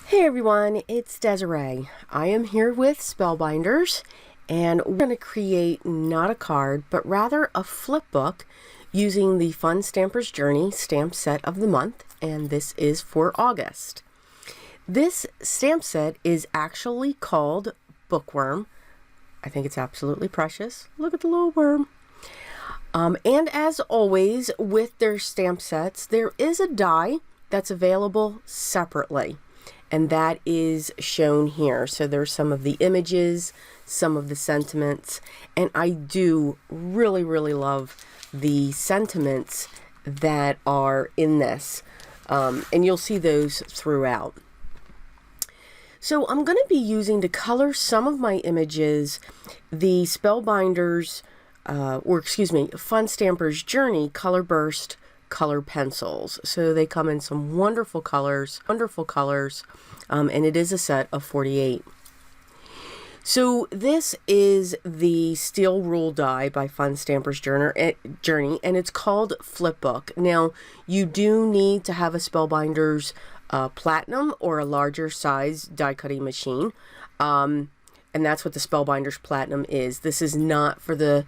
Hey everyone, it's Desiree. I am here with Spellbinders, and we're going to create not a card, but rather a flip book using the Fun Stamper's Journey stamp set of the month, and this is for August. This stamp set is actually called Bookworm. I think it's absolutely precious. Look at the little worm. And as always with their stamp sets, there is a die that's available separately. And that is shown here. So there's some of the images, some of the sentiments, and I do really love the sentiments that are in this. And you'll see those throughout. So I'm going to be using to color some of my images the Spellbinders, Fun Stamper's Journey Color Burst color pencils. So they come in some wonderful colors, and it is a set of 48. So this is the steel rule die by Fun Stamper's Journey, and it's called Flip Book. Now, you do need to have a Spellbinders Platinum or a larger size die cutting machine, and that's what the Spellbinders Platinum is. This is not for the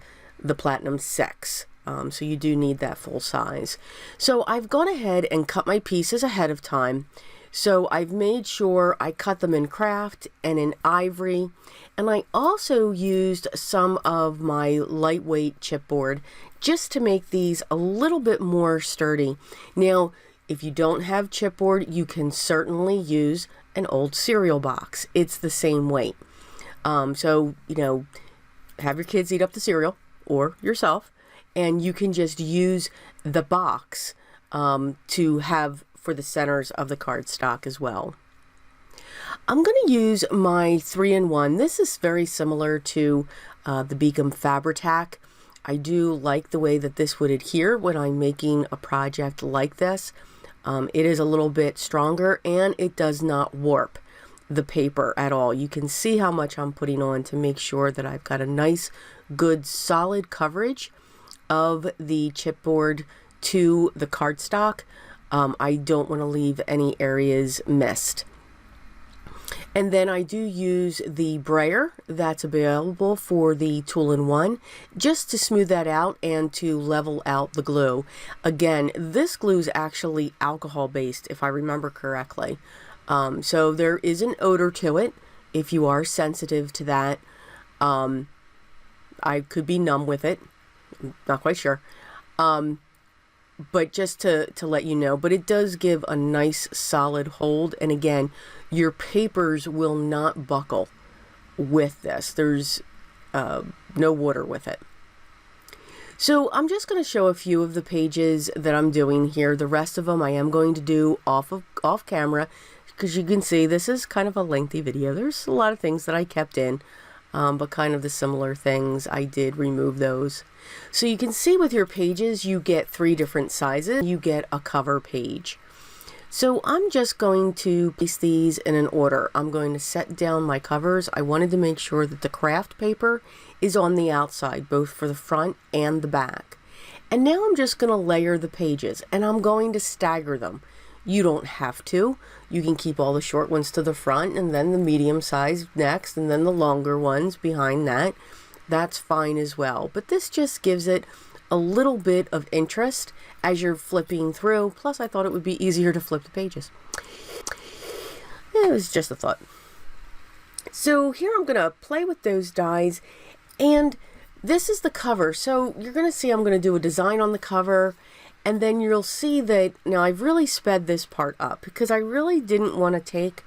Platinum 6. So you do need that full size. So I've gone ahead and cut my pieces ahead of time. So I've made sure I cut them in craft and in ivory. And I also used some of my lightweight chipboard just to make these a little bit more sturdy. Now, if you don't have chipboard, you can certainly use an old cereal box. It's the same weight. So, you know, have your kids eat up the cereal or yourself. And you can just use the box to have for the centers of the cardstock as well. I'm going to use my 3-in-1. This is very similar to the Beacom Fabri-Tac. I do like the way that this would adhere when I'm making a project like this. It is a little bit stronger and it does not warp the paper at all. You can see how much I'm putting on to make sure that I've got a nice, good, solid coverage of the chipboard to the cardstock. I don't want to leave any areas missed. And then I do use the brayer that's available for the tool-in-one just to smooth that out and to level out the glue. Again, this glue is actually alcohol based if I remember correctly. So there is an odor to it if you are sensitive to that. I could be numb with it. Not quite sure, but just to let you know, but it does give a nice solid hold, and again, your papers will not buckle with this. There's no water with it. So I'm just going to show a few of the pages that I'm doing here. The rest of them I am going to do off camera, because you can see this is kind of a lengthy video. There's a lot of things that I kept in. But kind of the similar things, I did remove those. So you can see with your pages, you get 3 different sizes. You get a cover page. So I'm just going to place these in an order. I'm going to set down my covers. I wanted to make sure that the craft paper is on the outside, both for the front and the back. And now I'm just going to layer the pages, and I'm going to stagger them. You don't have to. You can keep all the short ones to the front and then the medium size next and then the longer ones behind that. That's fine as well. But this just gives it a little bit of interest as you're flipping through. Plus, I thought it would be easier to flip the pages. It was just a thought. So here I'm going to play with those dies, and this is the cover. So you're going to see I'm going to do a design on the cover. And then you'll see that, now I've really sped this part up because I really didn't want to take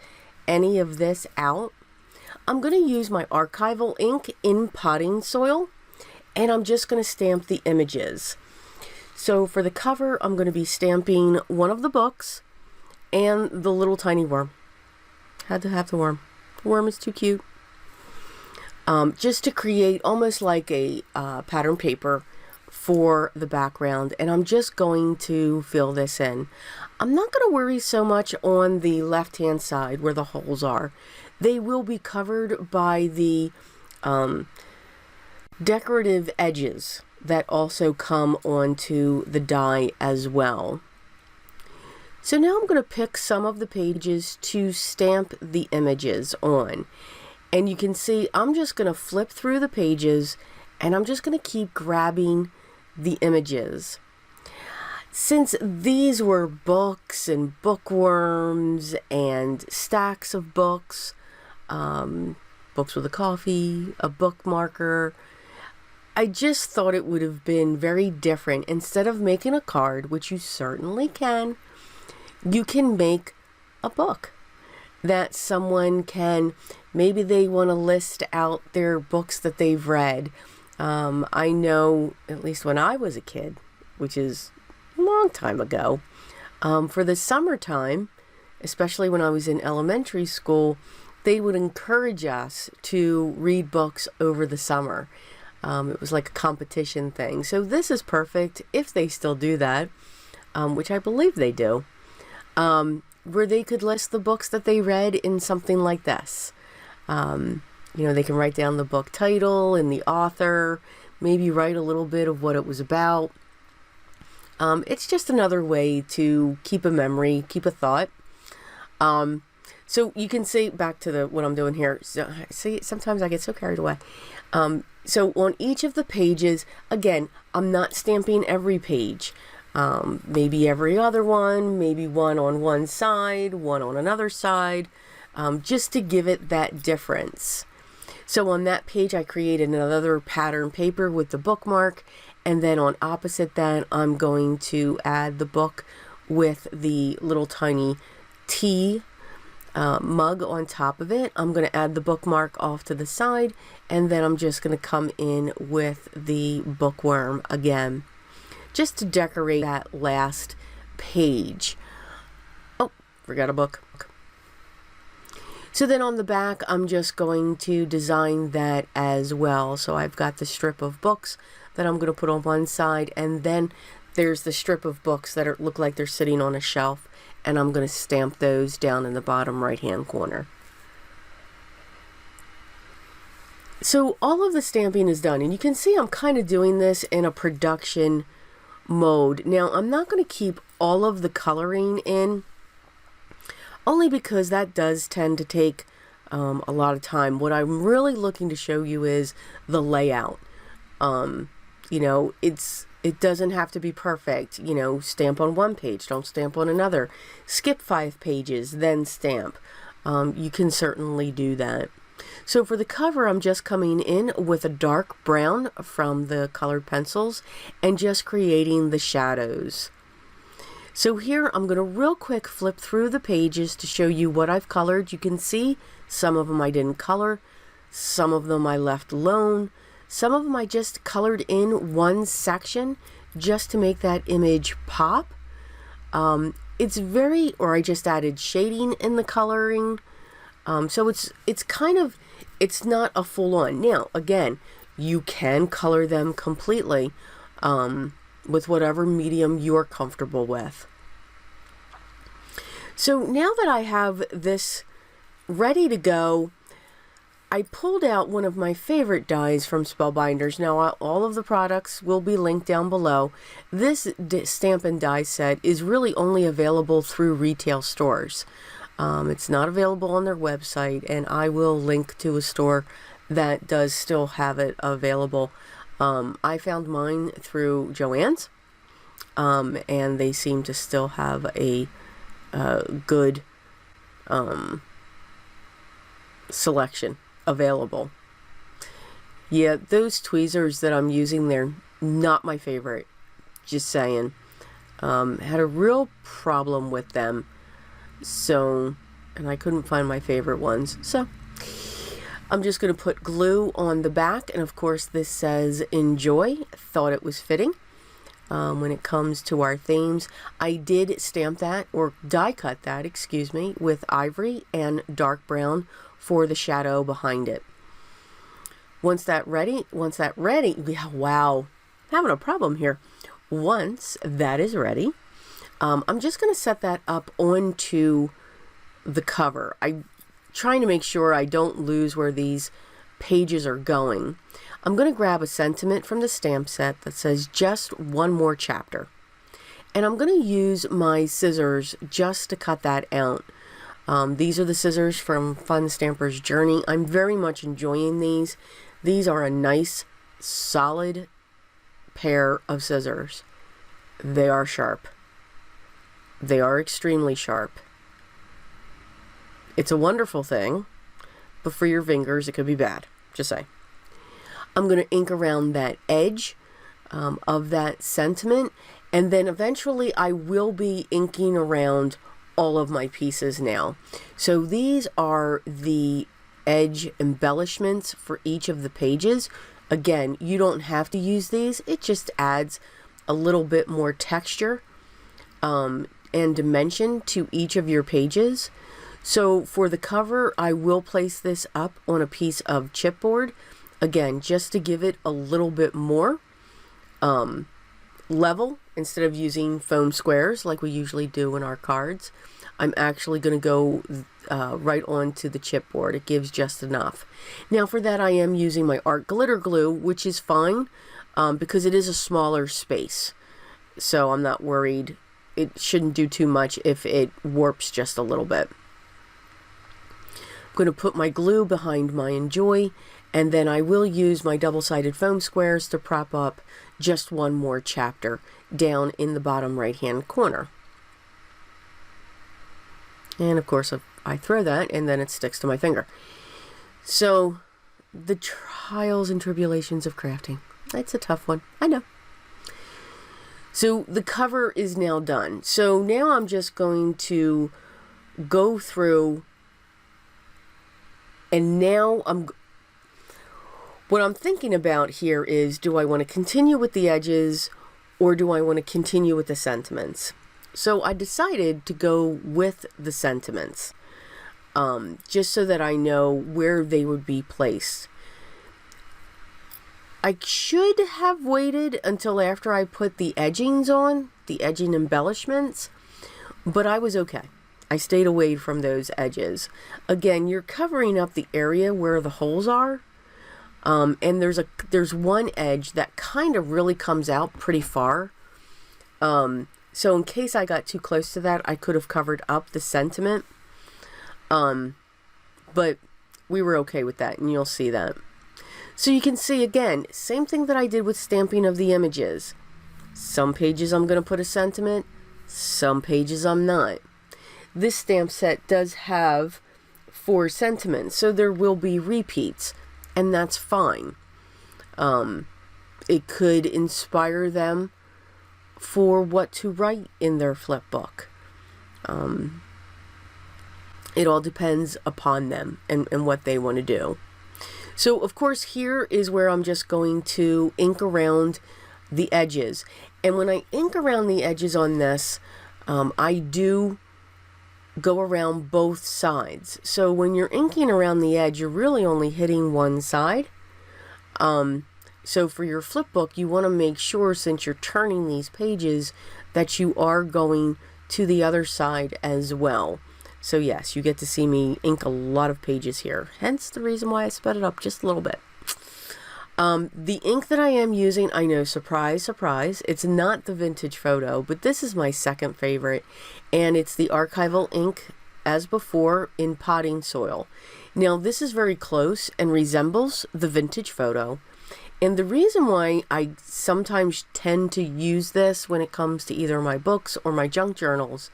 any of this out. I'm going to use my archival ink in potting soil, and I'm just going to stamp the images. So for the cover, I'm going to be stamping one of the books and the little tiny worm. Had to have the worm. The worm is too cute. Just to create almost like a pattern paper for the background, and I'm just going to fill this in. I'm not going to worry so much on the left hand side where the holes are. They will be covered by the decorative edges that also come onto the die as well. So now I'm going to pick some of the pages to stamp the images on. And you can see I'm just going to flip through the pages and I'm just going to keep grabbing the images. Since these were books and bookworms and stacks of books, books with a coffee, a bookmarker, I just thought it would have been very different. Instead of making a card, which you certainly can, you can make a book that someone can, maybe they want to list out their books that they've read. I know, at least when I was a kid, which is a long time ago, for the summertime, especially when I was in elementary school, they would encourage us to read books over the summer. It was like a competition thing. So this is perfect if they still do that, which I believe they do, where they could list the books that they read in something like this. They can write down the book title and the author, maybe write a little bit of what it was about. It's just another way to keep a memory, keep a thought. So you can see, back to what I'm doing here. So, see, sometimes I get so carried away. So on each of the pages, again, I'm not stamping every page. Maybe every other one, maybe one on one side, one on another side, just to give it that difference. So on that page, I created another pattern paper with the bookmark, and then on opposite that, I'm going to add the book with the little tiny tea mug on top of it. I'm going to add the bookmark off to the side, and then I'm just going to come in with the bookworm again, just to decorate that last page. Oh, forgot a book. So then on the back, I'm just going to design that as well. So I've got the strip of books that I'm going to put on one side, and then there's the strip of books that look like they're sitting on a shelf, and I'm going to stamp those down in the bottom right hand corner. So all of the stamping is done, and you can see I'm kind of doing this in a production mode. Now I'm not going to keep all of the coloring in, only because that does tend to take a lot of time. What I'm really looking to show you is the layout. It doesn't have to be perfect. Stamp on one page, don't stamp on another. Skip 5 pages, then stamp. You can certainly do that. So for the cover, I'm just coming in with a dark brown from the colored pencils and just creating the shadows. So here I'm going to real quick flip through the pages to show you what I've colored. You can see some of them I didn't color, some of them I left alone. Some of them I just colored in one section just to make that image pop. I just added shading in the coloring. So it's not a full on. Now, again, you can color them completely with whatever medium you're comfortable with. So now that I have this ready to go, I pulled out one of my favorite dies from Spellbinders. Now, all of the products will be linked down below. This stamp and die set is really only available through retail stores. It's not available on their website, and I will link to a store that does still have it available. I found mine through Joann's, and they seem to still have a good selection available. Yeah, those tweezers that I'm using there, not my favorite, just saying. Had a real problem with them, and I couldn't find my favorite ones, so I'm just going to put glue on the back, and of course this says enjoy. Thought it was fitting when it comes to our themes. I did stamp that, or die cut that, excuse me, with ivory and dark brown for the shadow behind it. Once that ready, wow, having a problem here. Once that is ready, I'm just going to set that up onto the cover. I'm trying to make sure I don't lose where these pages are going. I'm going to grab a sentiment from the stamp set that says just one more chapter. And I'm going to use my scissors just to cut that out. These are the scissors from Fun Stamper's Journey. I'm very much enjoying these. These are a nice, solid pair of scissors. They are sharp. They are extremely sharp. It's a wonderful thing, but for your fingers, it could be bad. Just say. I'm going to ink around that edge of that sentiment, and then eventually I will be inking around all of my pieces now. So these are the edge embellishments for each of the pages. Again, you don't have to use these. It just adds a little bit more texture and dimension to each of your pages. So for the cover, I will place this up on a piece of chipboard. Again, just to give it a little bit more level, instead of using foam squares like we usually do in our cards. I'm actually going to go right onto the chipboard. It gives just enough. Now for that, I am using my art glitter glue, which is fine because it is a smaller space. So I'm not worried. It shouldn't do too much if it warps just a little bit. I'm going to put my glue behind my Enjoy, and then I will use my double-sided foam squares to prop up just one more chapter down in the bottom right-hand corner. And of course, I throw that, and then it sticks to my finger. So, the trials and tribulations of crafting. It's a tough one, I know. So, the cover is now done. So, now I'm just going to go through, and now what I'm thinking about here is, do I want to continue with the edges, or do I want to continue with the sentiments? So I decided to go with the sentiments, just so that I know where they would be placed. I should have waited until after I put the edgings on, the edging embellishments, but I was okay. I stayed away from those edges. Again, you're covering up the area where the holes are. And there's one edge that kind of really comes out pretty far. So in case I got too close to that, I could have covered up the sentiment. But we were okay with that, and you'll see that. So you can see, again, same thing that I did with stamping of the images. Some pages I'm going to put a sentiment, some pages I'm not. This stamp set does have 4 sentiments, so there will be repeats. And that's fine. It could inspire them for what to write in their flip book. It all depends upon them and what they want to do. So, of course, here is where I'm just going to ink around the edges. And when I ink around the edges on this, I do go around both sides. So when you're inking around the edge, you're really only hitting one side. So for your flip book, you want to make sure, since you're turning these pages, that you are going to the other side as well. So yes, you get to see me ink a lot of pages here. Hence the reason why I sped it up just a little bit. The ink that I am using, I know, surprise, surprise, it's not the vintage photo, but this is my second favorite, and it's the archival ink, as before, in potting soil. Now, this is very close and resembles the vintage photo, and the reason why I sometimes tend to use this when it comes to either my books or my junk journals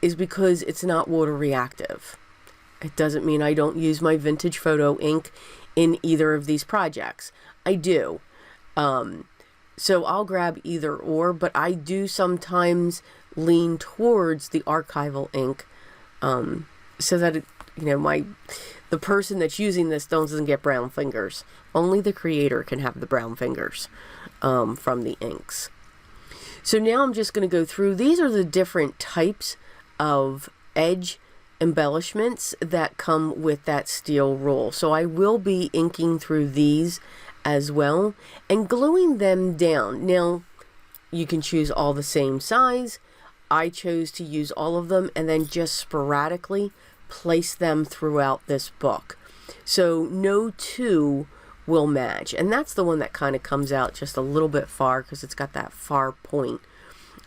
is because it's not water reactive. It doesn't mean I don't use my vintage photo ink in either of these projects. I do. So I'll grab either or, but I do sometimes lean towards the archival ink so that it, the person that's using this doesn't get brown fingers. Only the creator can have the brown fingers from the inks. So now I'm just going to go through. These are the different types of edge embellishments that come with that steel rule. So I will be inking through these as well and gluing them down. Now, you can choose all the same size. I chose to use all of them and then just sporadically place them throughout this book. So no two will match. And that's the one that kind of comes out just a little bit far because it's got that far point.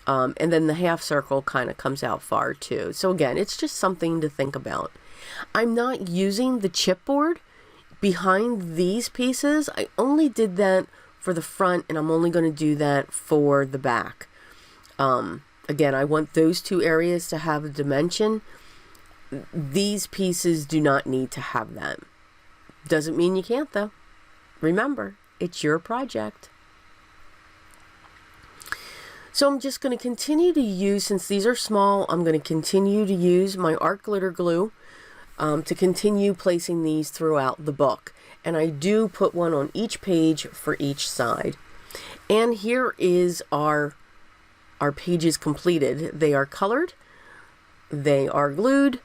And then the half circle kind of comes out far too. So again, it's just something to think about. I'm not using the chipboard behind these pieces. I only did that for the front, and I'm only going to do that for the back. Again, I want those two areas to have a dimension. These pieces do not need to have that. Doesn't mean you can't though. Remember, it's your project. So I'm just going to continue to use, since these are small, I'm going to continue to use my art glitter glue to continue placing these throughout the book. And I do put one on each page for each side. And here is our pages completed. They are colored, they are glued,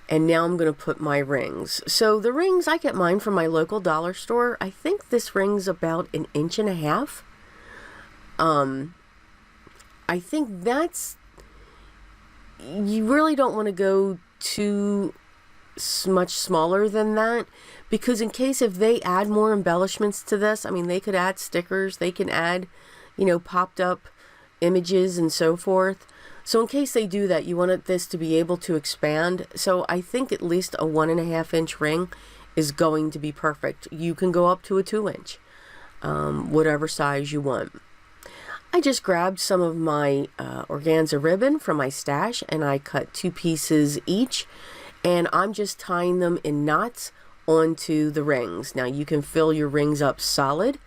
and now I'm going to put my rings. So the rings, I get mine from my local dollar store. I think this ring's about 1.5 inches. I think that's, you really don't want to go too much smaller than that, because in case if they add more embellishments to this, I mean, they could add stickers, they can add, you know, popped up images and so forth. So in case they do that, you want this to be able to expand. So I think at least a 1.5 inch ring is going to be perfect. You can go up to a 2 inch, whatever size you want. I just grabbed some of my organza ribbon from my stash, and I cut 2 pieces each, and I'm just tying them in knots onto the rings. Now you can fill your rings up solid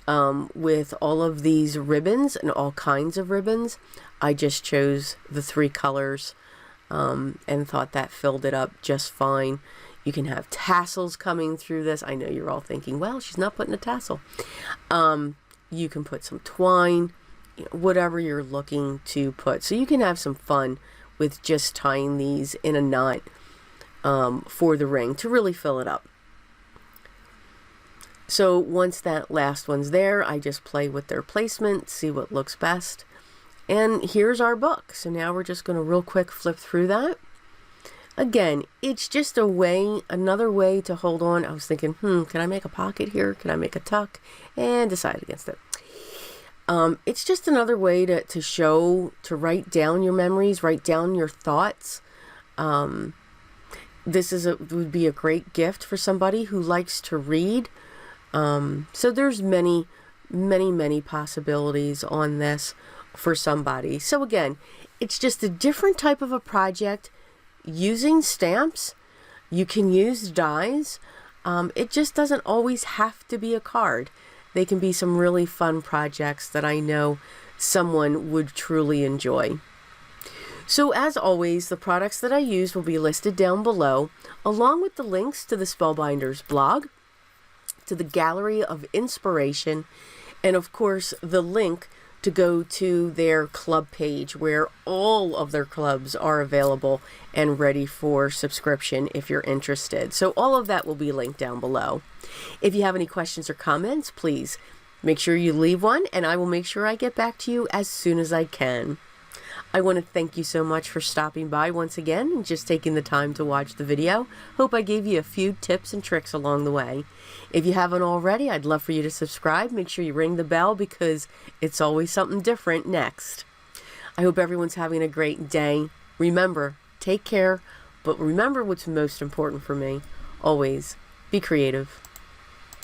with all of these ribbons and all kinds of ribbons. I just chose the 3 colors and thought that filled it up just fine. You can have tassels coming through this. I know you're all thinking, well, she's not putting a tassel. You can put some twine, whatever you're looking to put. So you can have some fun with just tying these in a knot for the ring to really fill it up. So once that last one's there, I just play with their placement, see what looks best. And here's our book. So now we're just going to real quick flip through that. Again, it's just a way, another way to hold on. I was thinking, can I make a pocket here? Can I make a tuck? And decided against it. It's just another way to show, to write down your memories, write down your thoughts. This would be a great gift for somebody who likes to read. So there's many possibilities on this for somebody. So again, it's just a different type of a project using stamps. You can use dies. It just doesn't always have to be a card. They can be some really fun projects that I know someone would truly enjoy. So as always, the products that I used will be listed down below, along with the links to the Spellbinders blog, to the Gallery of Inspiration, and of course the link to go to their club page where all of their clubs are available and ready for subscription if you're interested. So all of that will be linked down below. If you have any questions or comments, please make sure you leave one, and I will make sure I get back to you as soon as I can. I want to thank you so much for stopping by once again and just taking the time to watch the video. Hope I gave you a few tips and tricks along the way. If you haven't already, I'd love for you to subscribe. Make sure you ring the bell because it's always something different next. I hope everyone's having a great day. Remember, take care, but remember what's most important for me. Always be creative.